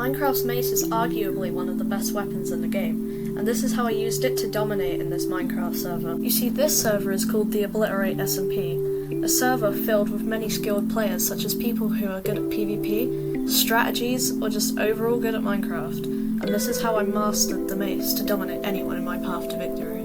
Minecraft's mace is arguably one of the best weapons in the game, and this is how I used it to dominate in this Minecraft server. You see, this server is called the Obliterate SMP, a server filled with many skilled players such as people who are good at PvP, strategies, or just overall good at Minecraft, and this is how I mastered the mace to dominate anyone in my path to victory.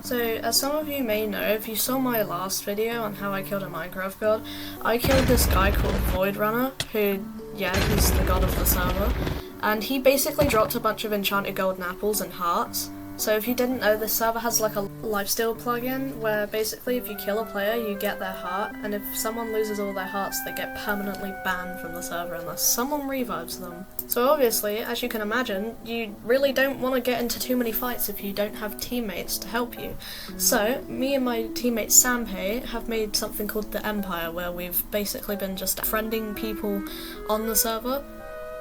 So, as some of you may know, if you saw my last video on how I killed a Minecraft god, I killed this guy called Void Runner, who, yeah, he's the god of the server, and he basically dropped a bunch of enchanted golden apples and hearts. So if you didn't know, this server has like a lifesteal plugin where basically if you kill a player you get their heart, and if someone loses all their hearts they get permanently banned from the server unless someone revives them. So obviously, as you can imagine, you really don't want to get into too many fights if you don't have teammates to help you. So me and my teammate Sampe have made something called the Empire, where we've basically been just friending people on the server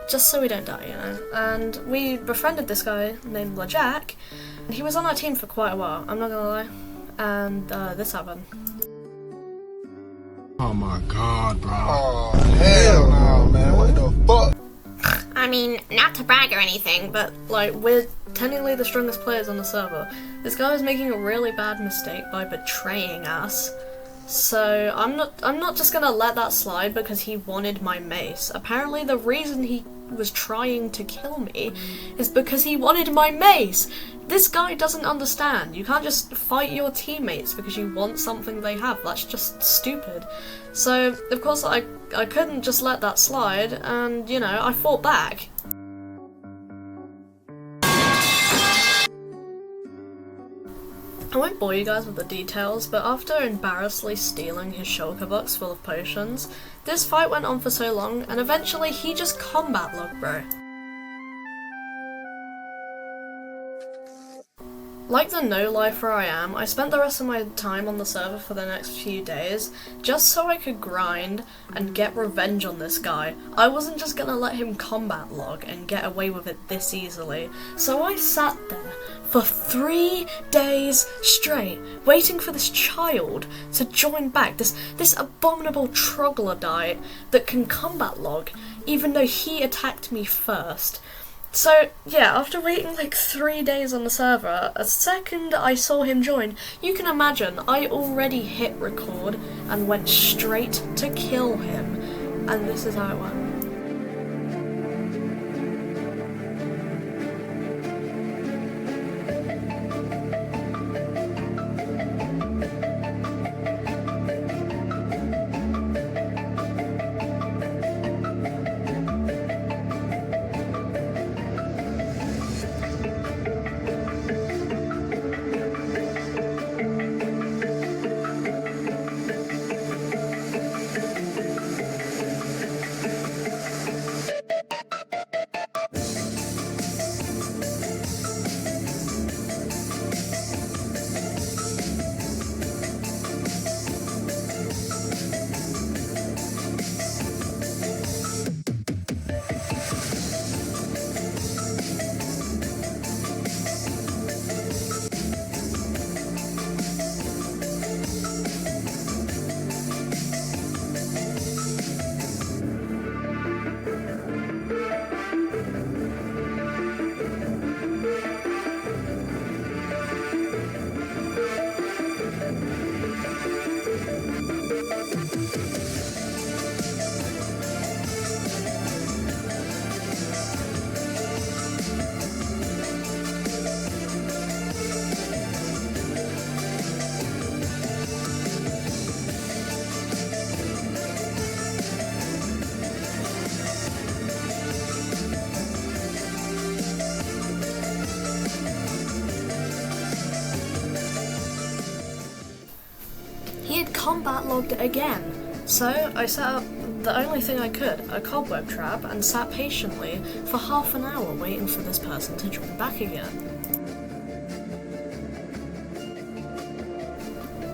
just so we don't die, you know. And we befriended this guy named LaJack. He was on our team for quite a while, I'm not gonna lie, and this happened. Oh my god, bro. Oh, hell no, man. What the fuck? I mean, not to brag or anything, but like, we're technically the strongest players on the server. This guy was making a really bad mistake by betraying us. So I'm not just gonna let that slide because he wanted my mace. Apparently the reason he was trying to kill me is because he wanted my mace. This guy doesn't understand. You can't just fight your teammates because you want something they have. That's just stupid. So of course I couldn't just let that slide, and you know, I fought back. I won't bore you guys with the details, but after embarrassingly stealing his shulker box full of potions, this fight went on for so long, and eventually he just combat logged, bro. Like the no-lifer I am, I spent the rest of my time on the server for the next few days, just so I could grind and get revenge on this guy. I wasn't just gonna let him combat log and get away with it this easily, so I sat there for 3 days straight, waiting for this child to join back, this abominable troglodyte that can combat log, even though he attacked me first. So, yeah, after waiting like 3 days on the server, a second I saw him join, you can imagine I already hit record and went straight to kill him. And this is how it went. He had combat logged it again, so I set up the only thing I could, a cobweb trap, and sat patiently for half an hour waiting for this person to join back again.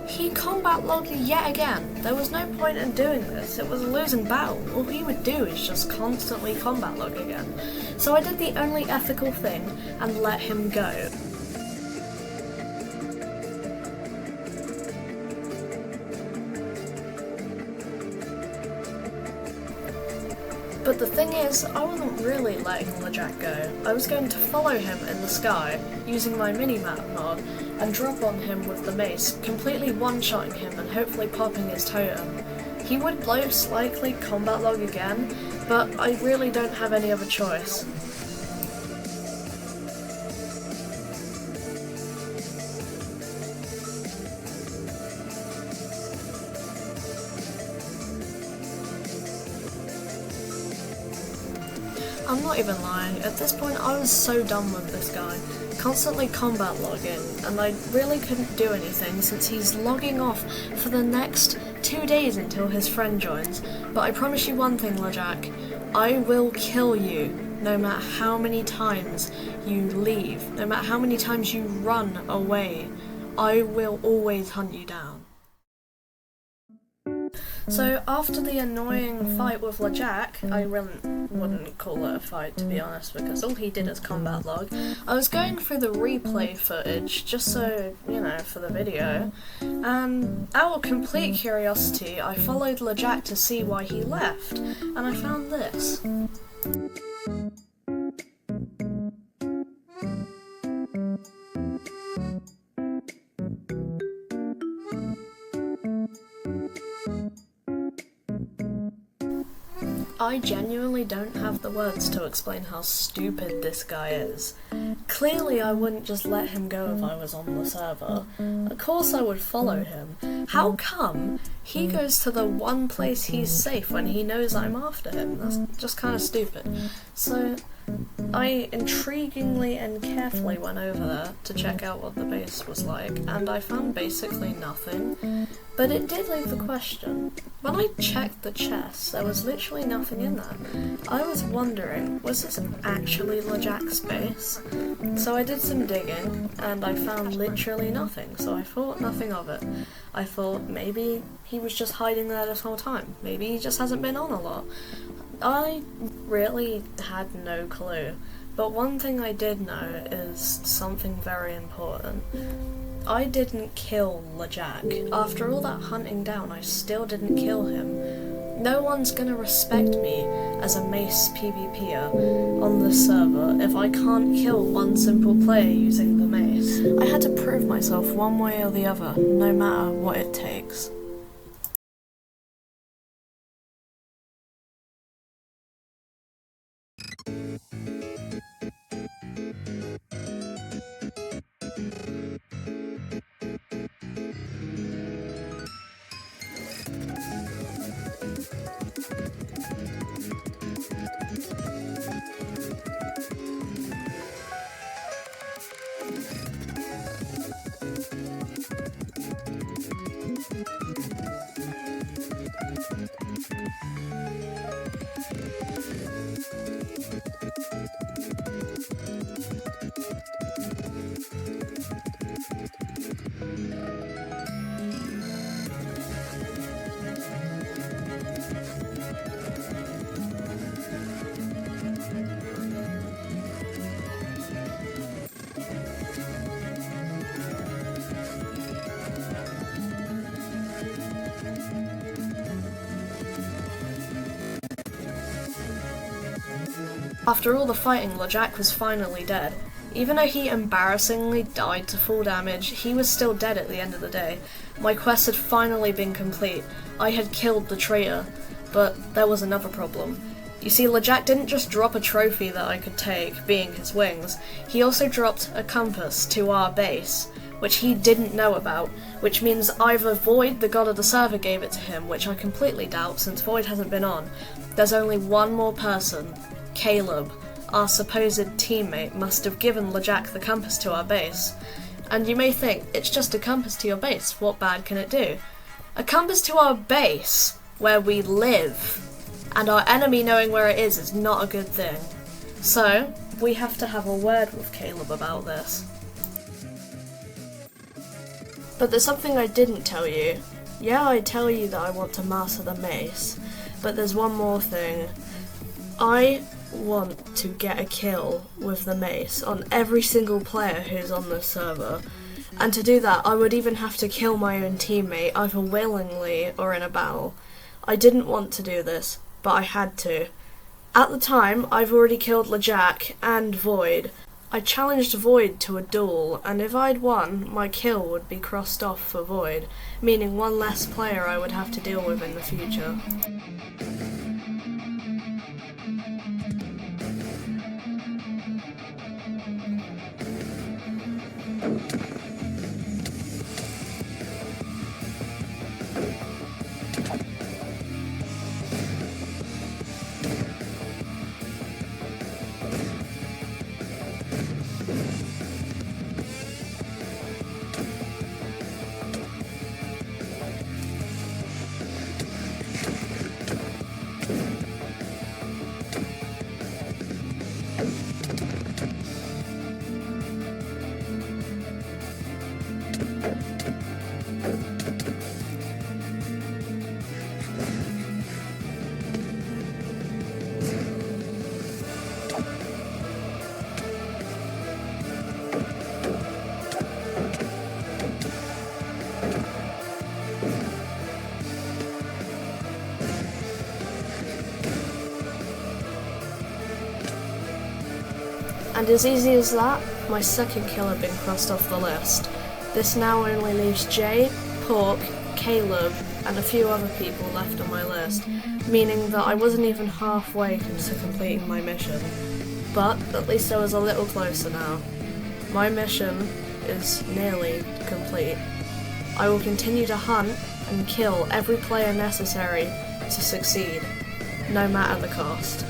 He combat logged yet again. There was no point in doing this, it was a losing battle. All he would do is just constantly combat log again. So I did the only ethical thing and let him go. But the thing is, I wasn't really letting LeJack go. I was going to follow him in the sky, using my mini-map mod, and drop on him with the mace, completely one-shotting him and hopefully popping his totem. He would most likely combat log again, but I really don't have any other choice. I'm not even lying, at this point I was so done with this guy, constantly combat logging, and I really couldn't do anything since he's logging off for the next 2 days until his friend joins. But I promise you one thing, LeJack, I will kill you no matter how many times you leave, no matter how many times you run away, I will always hunt you down. So after the annoying fight with LeJack, I really wouldn't call it a fight to be honest, because all he did is combat log. I was going through the replay footage just so, for the video, and out of complete curiosity I followed LeJack to see why he left, and I found this. I genuinely don't have the words to explain how stupid this guy is. Clearly I wouldn't just let him go if I was on the server. Of course I would follow him. How come he goes to the one place he's safe when he knows I'm after him? That's just kind of stupid. So I intriguingly and carefully went over there to check out what the base was like, and I found basically nothing. But it did leave the question. When I checked the chest, there was literally nothing in there. I was wondering, was this actually LeJack's base? So I did some digging, and I found literally nothing, so I thought nothing of it. I thought maybe he was just hiding there this whole time. Maybe he just hasn't been on a lot. I really had no clue. But one thing I did know is something very important. I didn't kill LeJack. After all that hunting down, I still didn't kill him. No one's gonna respect me as a mace PvPer on this server if I can't kill one simple player using the mace. I had to prove myself one way or the other, no matter what it takes. After all the fighting, LeJack was finally dead. Even though he embarrassingly died to full damage, he was still dead at the end of the day. My quest had finally been complete. I had killed the traitor, but there was another problem. You see, LeJack didn't just drop a trophy that I could take, being his wings, he also dropped a compass to our base, which he didn't know about, which means either Void, the god of the server, gave it to him, which I completely doubt since Void hasn't been on. There's only one more person. Caleb, our supposed teammate, must have given LeJack the compass to our base. And you may think, it's just a compass to your base, what bad can it do? A compass to our base, where we live, and our enemy knowing where it is not a good thing. So, we have to have a word with Caleb about this. But there's something I didn't tell you. Yeah, I tell you that I want to master the mace, but there's one more thing. I want to get a kill with the mace on every single player who's on this server, and to do that I would even have to kill my own teammate, either willingly or in a battle. I didn't want to do this, but I had to. At the time, I've already killed LeJack and Void. I challenged Void to a duel, and if I'd won, my kill would be crossed off for Void, meaning one less player I would have to deal with in the future. And as easy as that, my second kill had been crossed off the list. This now only leaves Jay, Pork, Caleb, and a few other people left on my list, meaning that I wasn't even halfway to completing my mission. But at least I was a little closer now. My mission is nearly complete. I will continue to hunt and kill every player necessary to succeed, no matter the cost.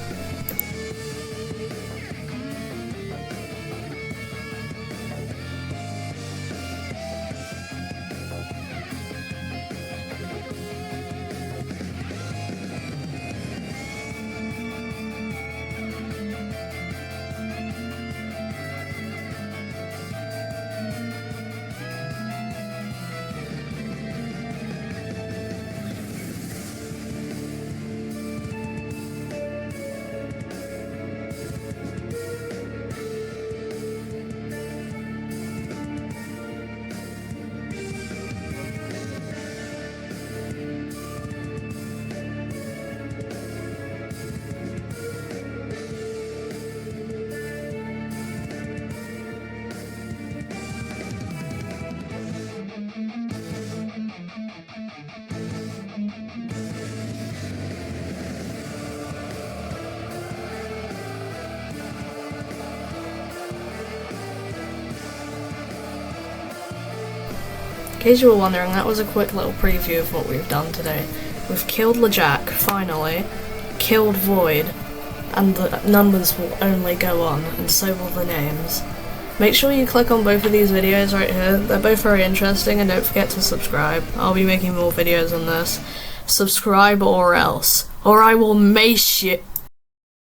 In case you were wondering, that was a quick little preview of what we've done today. We've killed LeJack, finally, killed Void, and the numbers will only go on, and so will the names. Make sure you click on both of these videos right here, they're both very interesting, and don't forget to subscribe. I'll be making more videos on this. Subscribe or else, or I will mace you.